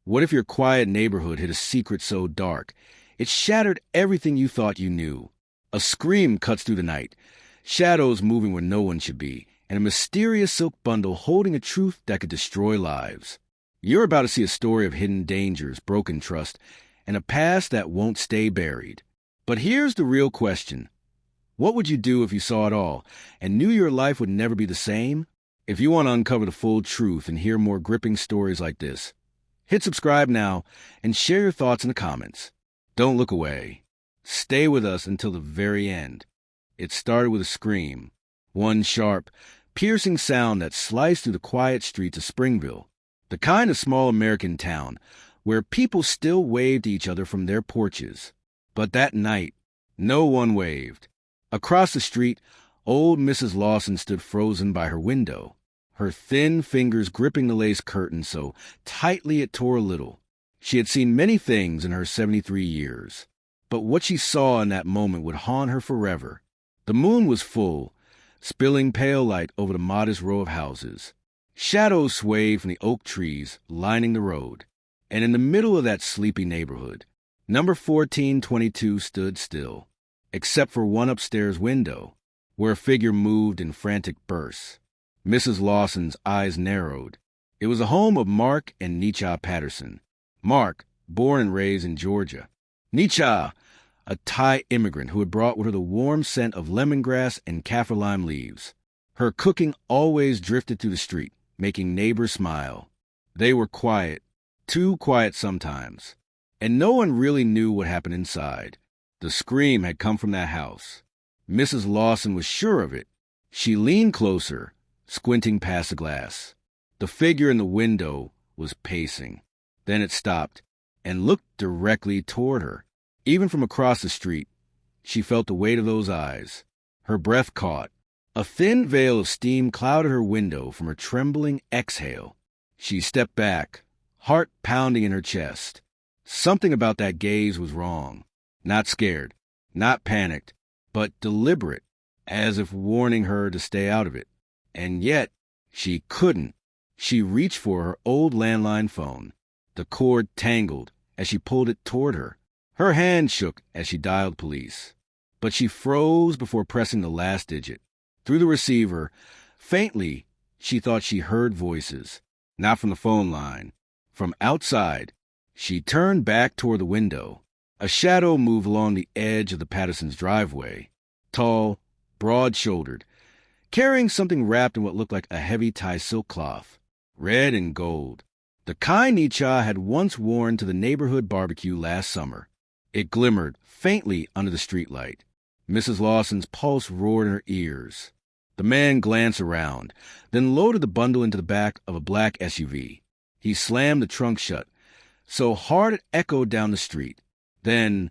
What if your quiet neighborhood hid a secret so dark it shattered everything you thought you knew? A scream cuts through the night, shadows moving where no one should be, and a mysterious silk bundle holding a truth that could destroy lives. You're about to see a story of hidden dangers, broken trust, and a past that won't stay buried. But here's the real question. What would you do if you saw it all and knew your life would never be the same? If you want to uncover the full truth and hear more gripping stories like this, hit subscribe now and share your thoughts in the comments. Don't look away. Stay with us until the very end. It started with a scream, one sharp, piercing sound that sliced through the quiet streets of Springville, the kind of small American town where people still waved to each other from their porches. But that night, no one waved. Across the street, old Mrs. Lawson stood frozen by her window, her thin fingers gripping the lace curtain so tightly it tore a little. She had seen many things in her 73 years, but what she saw in that moment would haunt her forever. The moon was full, spilling pale light over the modest row of houses. Shadows swayed from the oak trees lining the road, and in the middle of that sleepy neighborhood, number 1422 stood still, except for one upstairs window, where a figure moved in frantic bursts. Mrs. Lawson's eyes narrowed. It was the home of Mark and Nietzsche Patterson. Mark, born and raised in Georgia. Nietzsche, a Thai immigrant who had brought with her the warm scent of lemongrass and kaffir lime leaves. Her cooking always drifted through the street, making neighbors smile. They were quiet, too quiet sometimes, and no one really knew what happened inside. The scream had come from that house. Mrs. Lawson was sure of it. She leaned closer, squinting past the glass. The figure in the window was pacing. Then it stopped and looked directly toward her. Even from across the street, she felt the weight of those eyes. Her breath caught. A thin veil of steam clouded her window from her trembling exhale. She stepped back, heart pounding in her chest. Something about that gaze was wrong. Not scared, not panicked, but deliberate, as if warning her to stay out of it. And yet, she couldn't. She reached for her old landline phone. The cord tangled as she pulled it toward her. Her hand shook as she dialed police. But she froze before pressing the last digit. Through the receiver, faintly, she thought she heard voices. Not from the phone line. From outside. She turned back toward the window. A shadow moved along the edge of the Pattersons' driveway. Tall, broad-shouldered, carrying something wrapped in what looked like a heavy Thai silk cloth, red and gold. The kind Nietzsche had once worn to the neighborhood barbecue last summer. It glimmered faintly under the streetlight. Mrs. Lawson's pulse roared in her ears. The man glanced around, then loaded the bundle into the back of a black SUV. He slammed the trunk shut, so hard it echoed down the street. Then,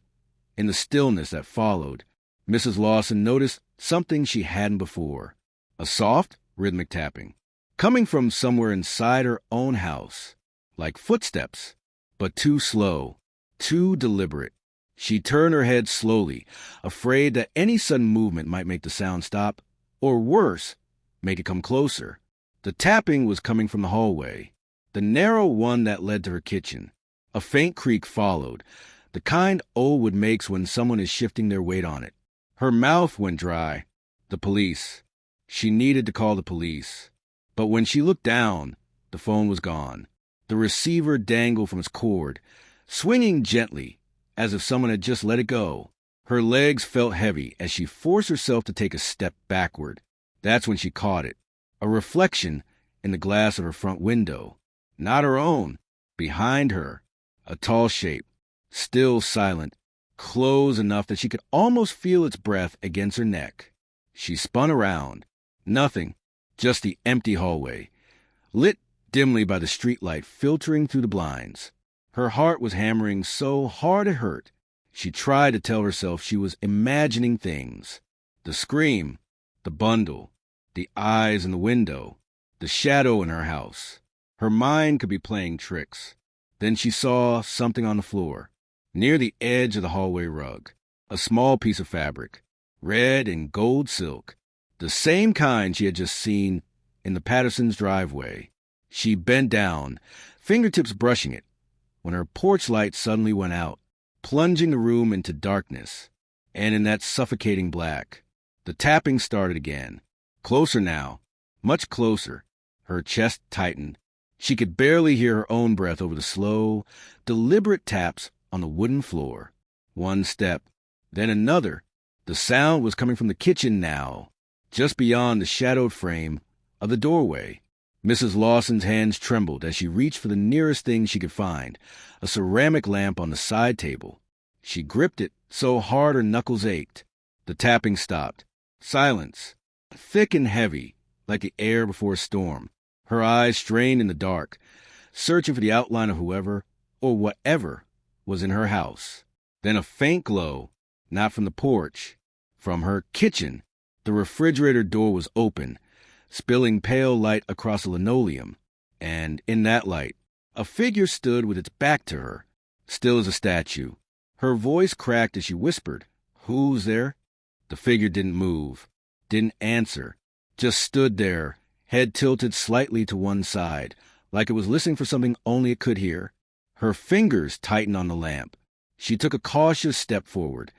in the stillness that followed, Mrs. Lawson noticed something she hadn't before. A soft, rhythmic tapping, coming from somewhere inside her own house, like footsteps, but too slow, too deliberate. She turned her head slowly, afraid that any sudden movement might make the sound stop, or worse, make it come closer. The tapping was coming from the hallway, the narrow one that led to her kitchen. A faint creak followed, the kind Oldwood makes when someone is shifting their weight on it. Her mouth went dry. The police. She needed to call the police. But when she looked down, the phone was gone. The receiver dangled from its cord, swinging gently, as if someone had just let it go. Her legs felt heavy as she forced herself to take a step backward. That's when she caught it. A reflection in the glass of her front window. Not her own. Behind her, a tall shape, still silent, close enough that she could almost feel its breath against her neck. She spun around. Nothing, just the empty hallway, lit dimly by the streetlight filtering through the blinds. Her heart was hammering so hard it hurt. She tried to tell herself she was imagining things. The scream, the bundle, the eyes in the window, the shadow in her house. Her mind could be playing tricks. Then she saw something on the floor, near the edge of the hallway rug. A small piece of fabric, red and gold silk, the same kind she had just seen in the Pattersons' driveway. She bent down, fingertips brushing it, when her porch light suddenly went out, plunging the room into darkness. And in that suffocating black, the tapping started again. Closer now, much closer. Her chest tightened. She could barely hear her own breath over the slow, deliberate taps on the wooden floor. One step, then another. The sound was coming from the kitchen now, just beyond the shadowed frame of the doorway. Mrs. Lawson's hands trembled as she reached for the nearest thing she could find, a ceramic lamp on the side table. She gripped it so hard her knuckles ached. The tapping stopped. Silence, thick and heavy, like the air before a storm. Her eyes strained in the dark, searching for the outline of whoever or whatever was in her house. Then a faint glow, not from the porch, from her kitchen. The refrigerator door was open, spilling pale light across the linoleum, and in that light, a figure stood with its back to her, still as a statue. Her voice cracked as she whispered, "Who's there?" The figure didn't move, didn't answer, just stood there, head tilted slightly to one side, like it was listening for something only it could hear. Her fingers tightened on the lamp. She took a cautious step forward,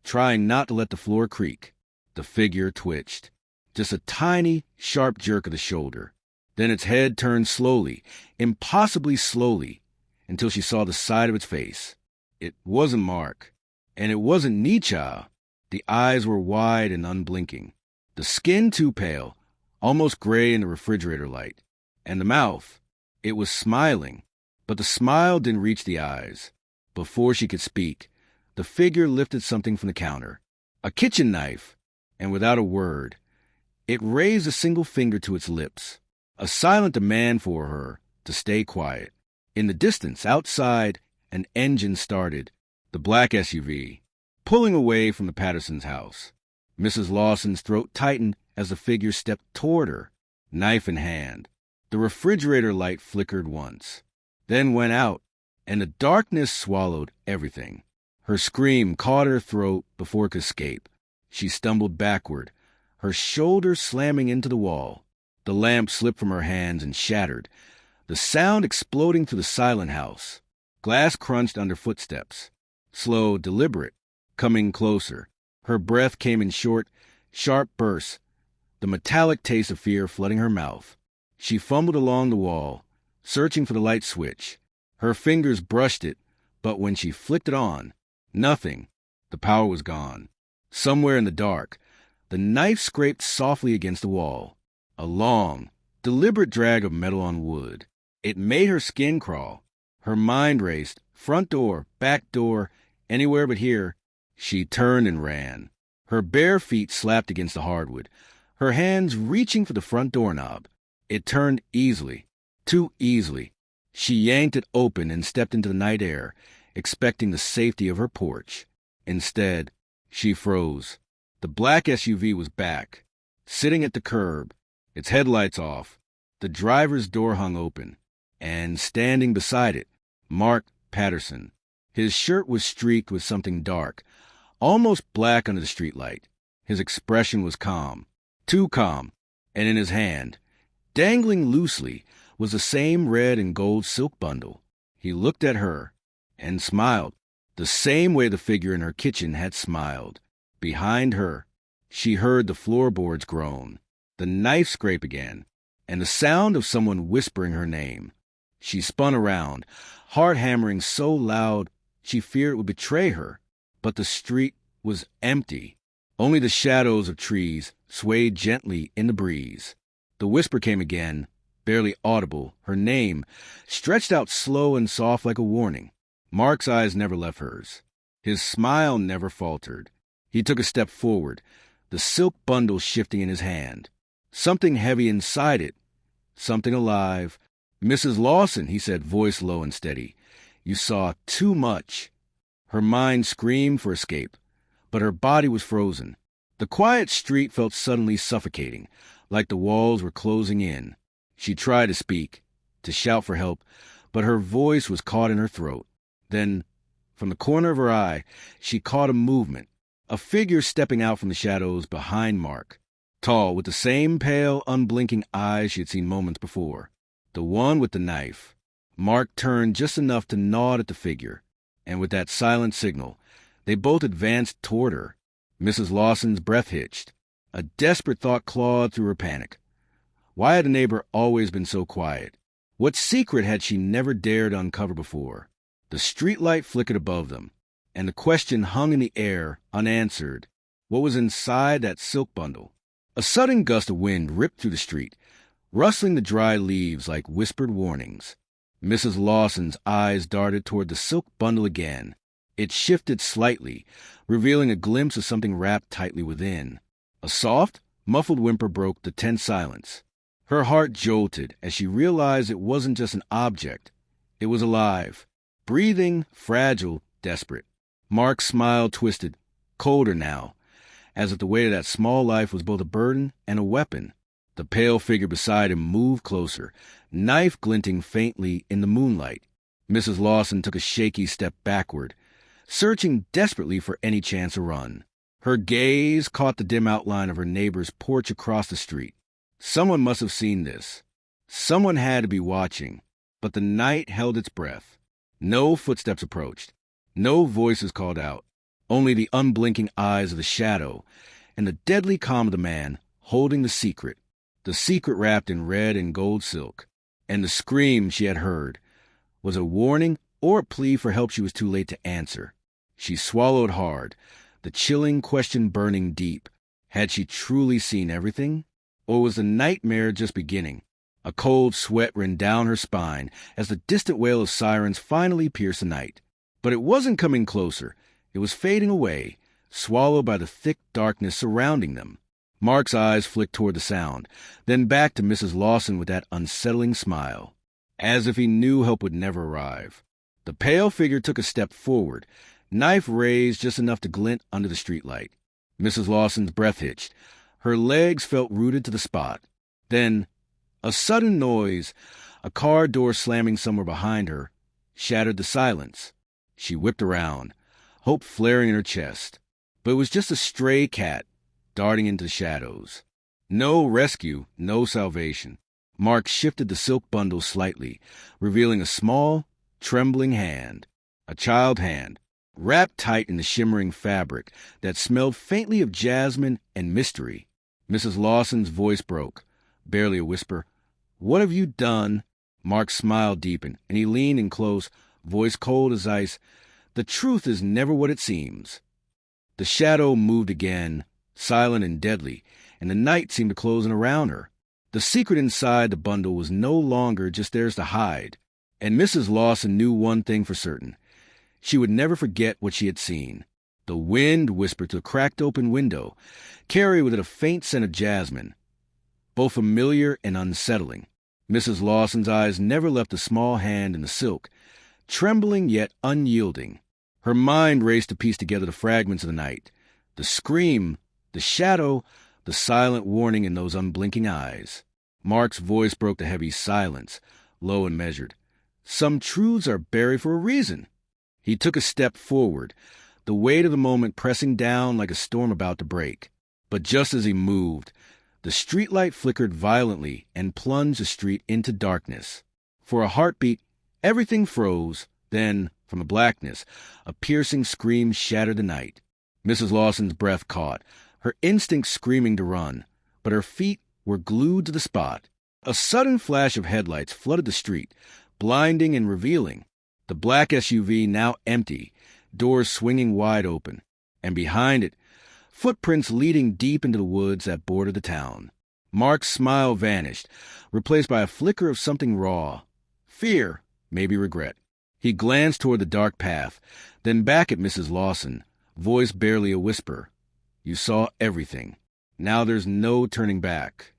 trying not to let the floor creak. The figure twitched. Just a tiny, sharp jerk of the shoulder. Then its head turned slowly, impossibly slowly, until she saw the side of its face. It wasn't Mark, and it wasn't Nietzsche. The eyes were wide and unblinking. The skin too pale, almost gray in the refrigerator light. And the mouth, it was smiling, but the smile didn't reach the eyes. Before she could speak, the figure lifted something from the counter. A kitchen knife, and without a word, it raised a single finger to its lips, a silent demand for her to stay quiet. In the distance, outside, an engine started, the black SUV, pulling away from the Pattersons' house. Mrs. Lawson's throat tightened as the figure stepped toward her, knife in hand. The refrigerator light flickered once, then went out, and the darkness swallowed everything. Her scream caught her throat before it could escape. She stumbled backward, her shoulders slamming into the wall. The lamp slipped from her hands and shattered, the sound exploding through the silent house. Glass crunched under footsteps, slow, deliberate, coming closer. Her breath came in short, sharp bursts, the metallic taste of fear flooding her mouth. She fumbled along the wall, searching for the light switch. Her fingers brushed it, but when she flicked it on, nothing. The power was gone. Somewhere in the dark, the knife scraped softly against the wall. A long, deliberate drag of metal on wood. It made her skin crawl. Her mind raced. Front door, back door, anywhere but here. She turned and ran. Her bare feet slapped against the hardwood, her hands reaching for the front doorknob. It turned easily, too easily. She yanked it open and stepped into the night air, expecting the safety of her porch. Instead, she froze. The black SUV was back, sitting at the curb, its headlights off, the driver's door hung open, and standing beside it, Mark Patterson. His shirt was streaked with something dark, almost black under the streetlight. His expression was calm, too calm, and in his hand, dangling loosely, was the same red and gold silk bundle. He looked at her and smiled, the same way the figure in her kitchen had smiled. Behind her, she heard the floorboards groan, the knife scrape again, and the sound of someone whispering her name. She spun around, heart hammering so loud she feared it would betray her. But the street was empty. Only the shadows of trees swayed gently in the breeze. The whisper came again, barely audible, her name, stretched out slow and soft like a warning. Mark's eyes never left hers. His smile never faltered. He took a step forward, the silk bundle shifting in his hand. Something heavy inside it, something alive. "Mrs. Lawson," he said, voice low and steady, "you saw too much." Her mind screamed for escape, but her body was frozen. The quiet street felt suddenly suffocating, like the walls were closing in. She tried to speak, to shout for help, but her voice was caught in her throat. Then, from the corner of her eye, she caught a movement, a figure stepping out from the shadows behind Mark, tall, with the same pale, unblinking eyes she had seen moments before. The one with the knife. Mark turned just enough to nod at the figure, and with that silent signal, they both advanced toward her. Mrs. Lawson's breath hitched. A desperate thought clawed through her panic. Why had the neighbor always been so quiet? What secret had she never dared uncover before? The streetlight flickered above them, and the question hung in the air, unanswered. What was inside that silk bundle? A sudden gust of wind ripped through the street, rustling the dry leaves like whispered warnings. Mrs. Lawson's eyes darted toward the silk bundle again. It shifted slightly, revealing a glimpse of something wrapped tightly within. A soft, muffled whimper broke the tense silence. Her heart jolted as she realized it wasn't just an object. It was alive, breathing, fragile, desperate. Mark's smile twisted, colder now, as if the weight of that small life was both a burden and a weapon. The pale figure beside him moved closer, knife glinting faintly in the moonlight. Mrs. Lawson took a shaky step backward, searching desperately for any chance to run. Her gaze caught the dim outline of her neighbor's porch across the street. Someone must have seen this. Someone had to be watching, but the night held its breath. No footsteps approached. No voices called out. Only the unblinking eyes of the shadow and the deadly calm of the man holding the secret wrapped in red and gold silk. And the scream she had heard was a warning or a plea for help she was too late to answer. She swallowed hard, the chilling question burning deep. Had she truly seen everything? Or was the nightmare just beginning? A cold sweat ran down her spine as the distant wail of sirens finally pierced the night. But it wasn't coming closer. It was fading away, swallowed by the thick darkness surrounding them. Mark's eyes flicked toward the sound, then back to Mrs. Lawson with that unsettling smile, as if he knew help would never arrive. The pale figure took a step forward, knife raised just enough to glint under the streetlight. Mrs. Lawson's breath hitched. Her legs felt rooted to the spot. Then, a sudden noise, a car door slamming somewhere behind her, shattered the silence. She whipped around, hope flaring in her chest. But it was just a stray cat, darting into the shadows. No rescue, no salvation. Mark shifted the silk bundle slightly, revealing a small, trembling hand. A child hand, wrapped tight in the shimmering fabric that smelled faintly of jasmine and mystery. Mrs. Lawson's voice broke, barely a whisper. "What have you done?" Mark's smile deepened, and he leaned in close, voice cold as ice. "The truth is never what it seems." The shadow moved again, silent and deadly, and the night seemed to close in around her. The secret inside the bundle was no longer just theirs to hide, and Mrs. Lawson knew one thing for certain. She would never forget what she had seen. The wind whispered to a cracked open window, carried with it a faint scent of jasmine, both familiar and unsettling. Mrs. Lawson's eyes never left the small hand in the silk, trembling yet unyielding. Her mind raced to piece together the fragments of the night, the scream, the shadow, the silent warning in those unblinking eyes. Mark's voice broke the heavy silence, low and measured. "Some truths are buried for a reason." He took a step forward, the weight of the moment pressing down like a storm about to break. But just as he moved, the streetlight flickered violently and plunged the street into darkness. For a heartbeat, everything froze. Then, from the blackness, a piercing scream shattered the night. Mrs. Lawson's breath caught, her instinct screaming to run, but her feet were glued to the spot. A sudden flash of headlights flooded the street, blinding and revealing. The black SUV now empty, doors swinging wide open, and behind it, footprints leading deep into the woods that bordered the town. Mark's smile vanished, replaced by a flicker of something raw. Fear, maybe regret. He glanced toward the dark path, then back at Mrs. Lawson, voice barely a whisper. "You saw everything. Now there's no turning back."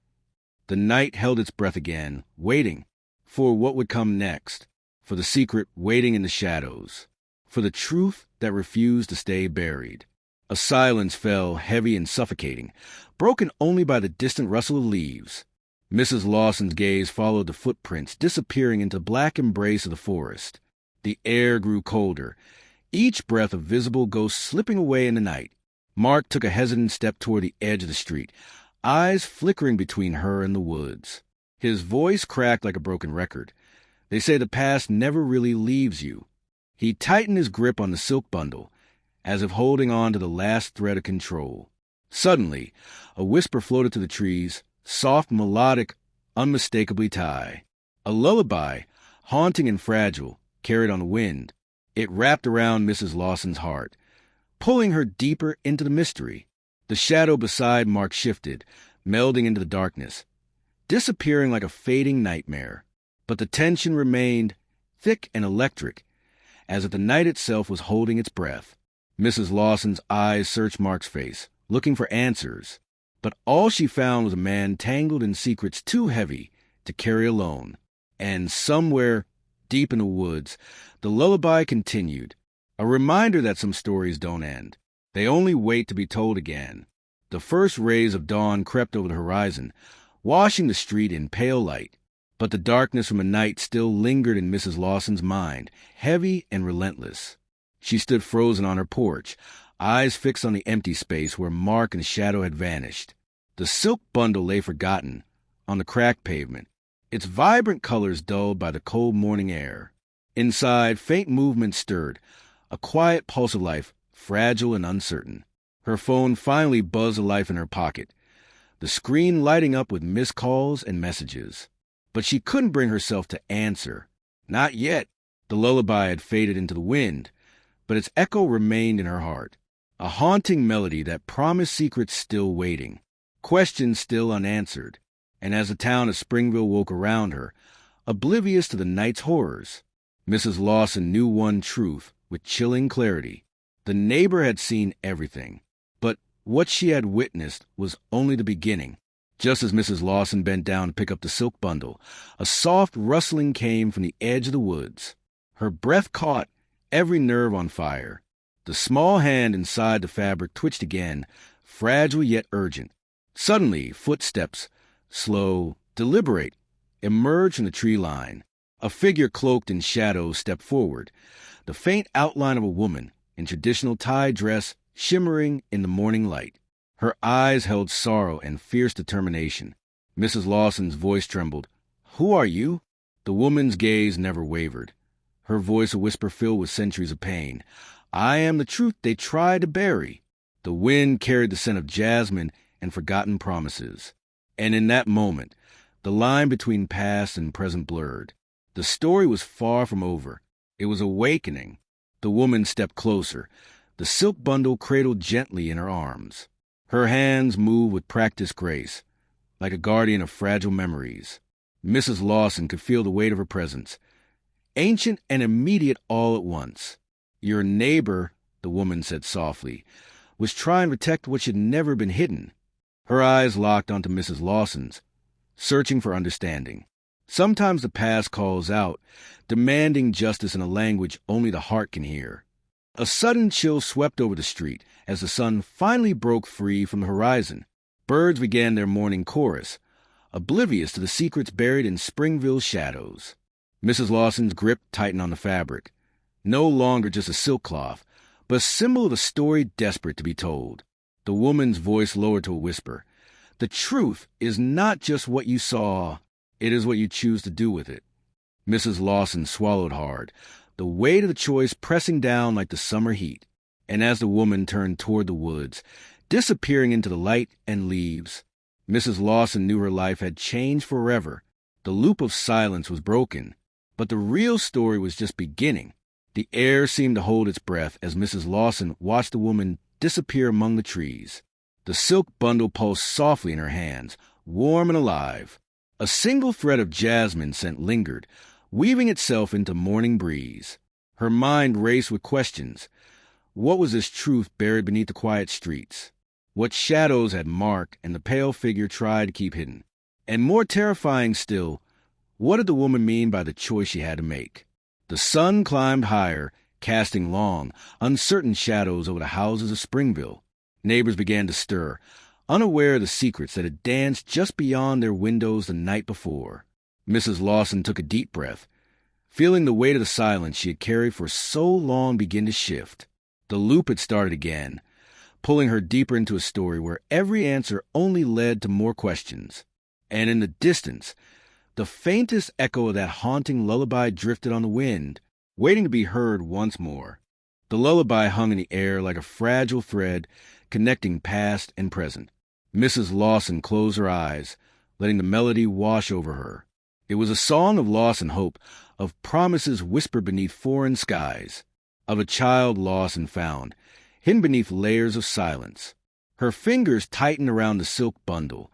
The night held its breath again, waiting for what would come next, for the secret waiting in the shadows, for the truth that refused to stay buried. A silence fell, heavy and suffocating, broken only by the distant rustle of leaves. Mrs. Lawson's gaze followed the footprints disappearing into the black embrace of the forest. The air grew colder, each breath a visible ghost slipping away in the night. Mark took a hesitant step toward the edge of the street, eyes flickering between her and the woods. His voice cracked like a broken record. They say the past never really leaves you. He tightened his grip on the silk bundle, as if holding on to the last thread of control. Suddenly, a whisper floated to the trees, soft, melodic, unmistakably Thai. A lullaby, haunting and fragile, carried on the wind. It wrapped around Mrs. Lawson's heart, pulling her deeper into the mystery. The shadow beside Mark shifted, melding into the darkness, disappearing like a fading nightmare. But the tension remained, thick and electric, as if the night itself was holding its breath. Mrs. Lawson's eyes searched Mark's face, looking for answers. But all she found was a man tangled in secrets too heavy to carry alone. And somewhere, deep in the woods, the lullaby continued, a reminder that some stories don't end. They only wait to be told again. The first rays of dawn crept over the horizon, washing the street in pale light. But the darkness from the night still lingered in Mrs. Lawson's mind, heavy and relentless. She stood frozen on her porch, eyes fixed on the empty space where Mark and Shadow had vanished. The silk bundle lay forgotten on the cracked pavement, its vibrant colors dulled by the cold morning air. Inside, faint movement stirred, a quiet pulse of life, fragile and uncertain. Her phone finally buzzed to life in her pocket, the screen lighting up with missed calls and messages. But she couldn't bring herself to answer. Not yet. The lullaby had faded into the wind, but its echo remained in her heart, a haunting melody that promised secrets still waiting, questions still unanswered. And as the town of Springville woke around her, oblivious to the night's horrors, Mrs. Lawson knew one truth with chilling clarity. The neighbor had seen everything, but what she had witnessed was only the beginning. Just as Mrs. Lawson bent down to pick up the silk bundle, a soft rustling came from the edge of the woods. Her breath caught, every nerve on fire. The small hand inside the fabric twitched again, fragile yet urgent. Suddenly, footsteps, slow, deliberate, emerged from the tree line. A figure cloaked in shadows stepped forward, the faint outline of a woman in traditional Thai dress shimmering in the morning light. Her eyes held sorrow and fierce determination. Mrs. Lawson's voice trembled. "Who are you?" The woman's gaze never wavered, her voice a whisper filled with centuries of pain. "I am the truth they tried to bury." The wind carried the scent of jasmine and forgotten promises. And in that moment, the line between past and present blurred. The story was far from over. It was awakening. The woman stepped closer, the silk bundle cradled gently in her arms. Her hands moved with practiced grace, like a guardian of fragile memories. Mrs. Lawson could feel the weight of her presence, ancient and immediate all at once. "Your neighbor," the woman said softly, "was trying to protect what should never been hidden." Her eyes locked onto Mrs. Lawson's, searching for understanding. Sometimes the past calls out, demanding justice in a language only the heart can hear. A sudden chill swept over the street as the sun finally broke free from the horizon. Birds began their morning chorus, oblivious to the secrets buried in Springville's shadows. Mrs. Lawson's grip tightened on the fabric, no longer just a silk cloth, but a symbol of a story desperate to be told. The woman's voice lowered to a whisper. "The truth is not just what you saw, it is what you choose to do with it." Mrs. Lawson swallowed hard, the weight of the choice pressing down like the summer heat. And as the woman turned toward the woods, disappearing into the light and leaves, Mrs. Lawson knew her life had changed forever. The loop of silence was broken, but the real story was just beginning. The air seemed to hold its breath as Mrs. Lawson watched the woman disappear among the trees. The silk bundle pulsed softly in her hands, warm and alive. A single thread of jasmine scent lingered, weaving itself into morning breeze. Her mind raced with questions. What was this truth buried beneath the quiet streets? What shadows had Mark and the pale figure tried to keep hidden? And more terrifying still, what did the woman mean by the choice she had to make? The sun climbed higher, casting long, uncertain shadows over the houses of Springville. Neighbors began to stir, unaware of the secrets that had danced just beyond their windows the night before. Mrs. Lawson took a deep breath, feeling the weight of the silence she had carried for so long begin to shift. The loop had started again, pulling her deeper into a story where every answer only led to more questions. And in the distance, The faintest echo of that haunting lullaby drifted on the wind, waiting to be heard once more. The lullaby hung in the air like a fragile thread connecting past and present. Mrs. Lawson closed her eyes, letting the melody wash over her. It was a song of loss and hope, of promises whispered beneath foreign skies, of a child lost and found, hidden beneath layers of silence. Her fingers tightened around the silk bundle,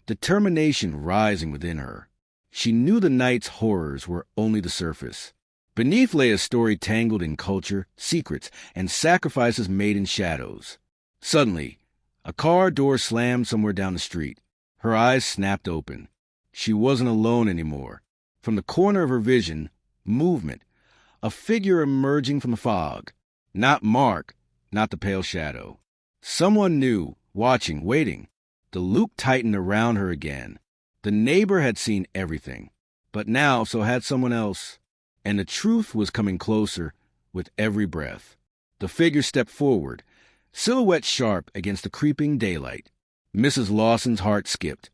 determination rising within her. She knew the night's horrors were only the surface. Beneath lay a story tangled in culture, secrets, and sacrifices made in shadows. Suddenly, a car door slammed somewhere down the street. Her eyes snapped open. She wasn't alone anymore. From the corner of her vision, movement, a figure emerging from the fog. Not Mark, not the pale shadow. Someone new, watching, waiting. The loop tightened around her again. The neighbor had seen everything, but now so had someone else. And the truth was coming closer with every breath. The figure stepped forward, silhouette sharp against the creeping daylight. Mrs. Lawson's heart skipped.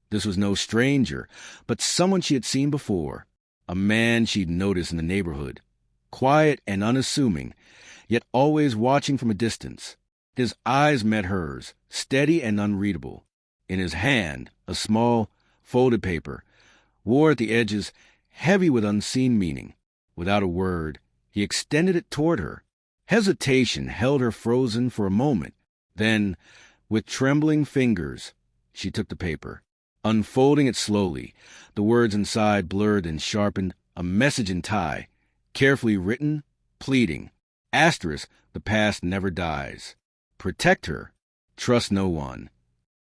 This was no stranger, but someone she had seen before, a man she'd noticed in the neighborhood, quiet and unassuming, yet always watching from a distance. His eyes met hers, steady and unreadable. In his hand, a small, folded paper, wore at the edges, heavy with unseen meaning. Without a word, he extended it toward her. Hesitation held her frozen for a moment. Then, with trembling fingers, she took the paper. Unfolding it slowly, the words inside blurred and sharpened, a message in Thai, carefully written, pleading. Asterisk, the past never dies. Protect her. Trust no one.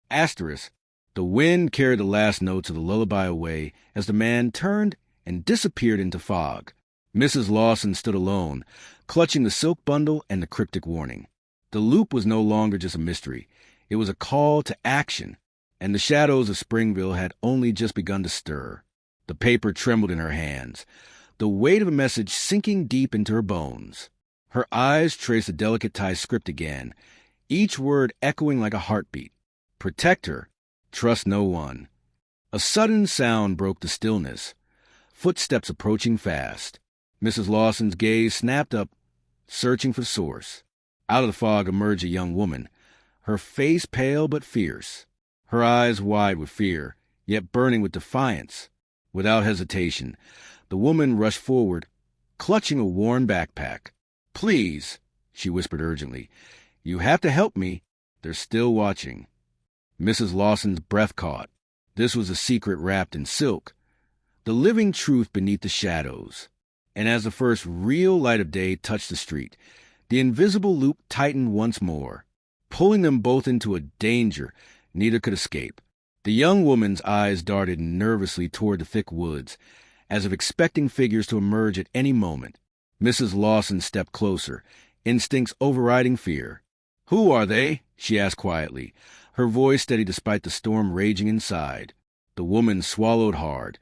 Asterisk, the wind carried the last notes of the lullaby away as the man turned and disappeared into fog. Mrs. Lawson stood alone, clutching the silk bundle and the cryptic warning. The loop was no longer just a mystery. It was a call to action, and the shadows of Springville had only just begun to stir. The paper trembled in her hands, the weight of a message sinking deep into her bones. Her eyes traced the delicate Thai script again, each word echoing like a heartbeat. Protect her. Trust no one. A sudden sound broke the stillness. Footsteps approaching fast. Mrs. Lawson's gaze snapped up, searching for source. Out of the fog emerged a young woman, her face pale but fierce, her eyes wide with fear, yet burning with defiance. Without hesitation, the woman rushed forward, clutching a worn backpack. "Please," she whispered urgently, "you have to help me. They're still watching." Mrs. Lawson's breath caught. This was a secret wrapped in silk, the living truth beneath the shadows. And as the first real light of day touched the street, the invisible loop tightened once more, pulling them both into a danger neither could escape. The young woman's eyes darted nervously toward the thick woods, as if expecting figures to emerge at any moment. Mrs. Lawson stepped closer, instincts overriding fear. "Who are they?" she asked quietly, her voice steady despite the storm raging inside. The woman swallowed hard,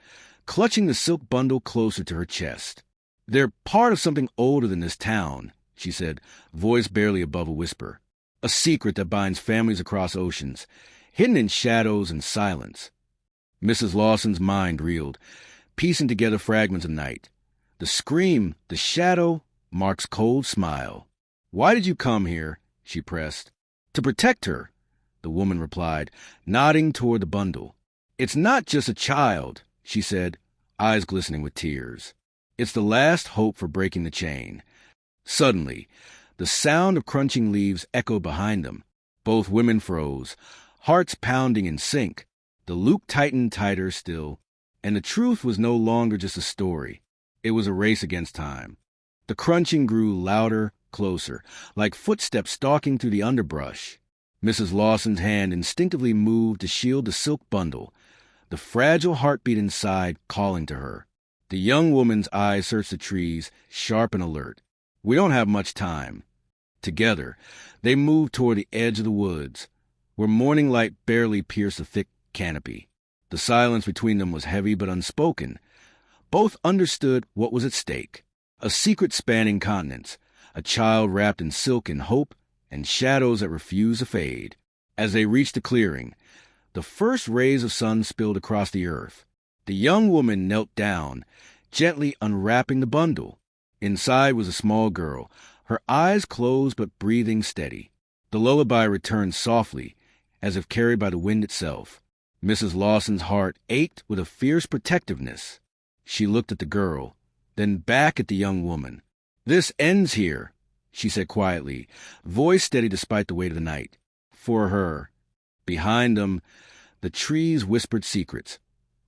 clutching the silk bundle closer to her chest. "They're part of something older than this town," she said, voice barely above a whisper. "A secret that binds families across oceans, hidden in shadows and silence." Mrs. Lawson's mind reeled, piecing together fragments of night. The scream, the shadow, Mark's cold smile. "Why did you come here?" she pressed. "To protect her," the woman replied, nodding toward the bundle. "It's not just a child," she said, eyes glistening with tears. "It's the last hope for breaking the chain." Suddenly, the sound of crunching leaves echoed behind them. Both women froze, hearts pounding in sync. The loop tightened tighter still, and the truth was no longer just a story. It was a race against time. The crunching grew louder, closer, like footsteps stalking through the underbrush. Mrs. Lawson's hand instinctively moved to shield the silk bundle, the fragile heartbeat inside calling to her. The young woman's eyes searched the trees, sharp and alert. "We don't have much time." Together, they moved toward the edge of the woods, where morning light barely pierced the thick canopy. The silence between them was heavy but unspoken. Both understood what was at stake. A secret spanning continents, a child wrapped in silk and hope, and shadows that refused to fade. As they reached the clearing, the first rays of sun spilled across the earth. The young woman knelt down, gently unwrapping the bundle. Inside was a small girl, her eyes closed but breathing steady. The lullaby returned softly, as if carried by the wind itself. Mrs. Lawson's heart ached with a fierce protectiveness. She looked at the girl, then back at the young woman. "This ends here," she said quietly, voice steady despite the weight of the night. For her. Behind them, the trees whispered secrets.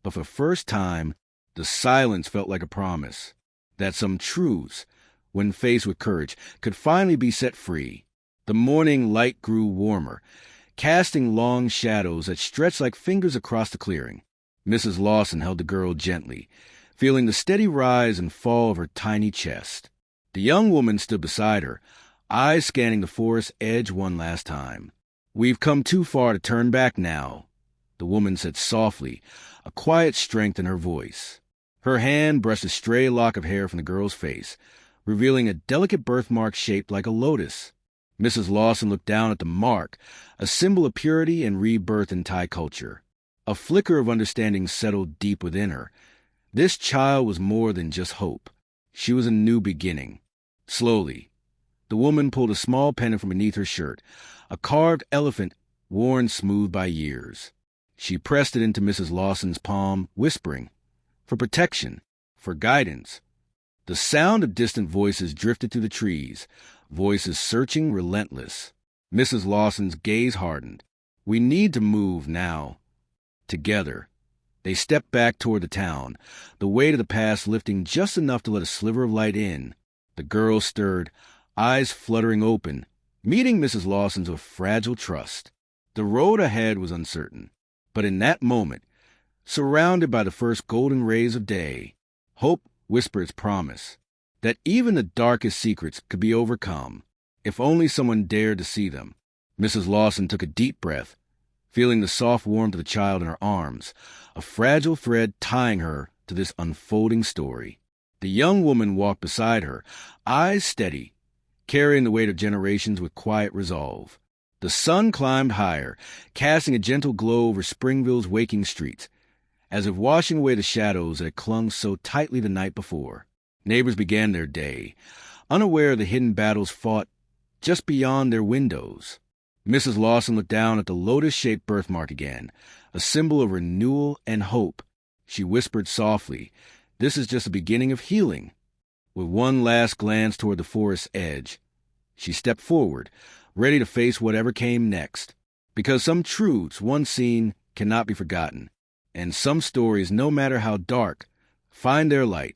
But for the first time, the silence felt like a promise that some truths, when faced with courage, could finally be set free. The morning light grew warmer, casting long shadows that stretched like fingers across the clearing. Mrs. Lawson held the girl gently, feeling the steady rise and fall of her tiny chest. The young woman stood beside her, eyes scanning the forest edge one last time. "We've come too far to turn back now," the woman said softly, a quiet strength in her voice. Her hand brushed a stray lock of hair from the girl's face, revealing a delicate birthmark shaped like a lotus. Mrs. Lawson looked down at the mark, a symbol of purity and rebirth in Thai culture. A flicker of understanding settled deep within her. This child was more than just hope. She was a new beginning. Slowly, the woman pulled a small pendant from beneath her shirt, a carved elephant worn smooth by years. She pressed it into Mrs. Lawson's palm, whispering, "For protection, for guidance." The sound of distant voices drifted through the trees, voices searching, relentless. Mrs. Lawson's gaze hardened. "We need to move now." Together, they stepped back toward the town, the weight of the past lifting just enough to let a sliver of light in. The girl stirred, eyes fluttering open, meeting Mrs. Lawson's with fragile trust. The road ahead was uncertain, but in that moment, surrounded by the first golden rays of day, hope whispered its promise that even the darkest secrets could be overcome, if only someone dared to see them. Mrs. Lawson took a deep breath, feeling the soft warmth of the child in her arms, a fragile thread tying her to this unfolding story. The young woman walked beside her, eyes steady, carrying the weight of generations with quiet resolve. The sun climbed higher, casting a gentle glow over Springville's waking streets, as if washing away the shadows that had clung so tightly the night before. Neighbors began their day, unaware of the hidden battles fought just beyond their windows. Mrs. Lawson looked down at the lotus-shaped birthmark again, a symbol of renewal and hope. She whispered softly, "This is just the beginning of healing." With one last glance toward the forest's edge, she stepped forward, ready to face whatever came next. Because some truths, once seen, cannot be forgotten, and some stories, no matter how dark, find their light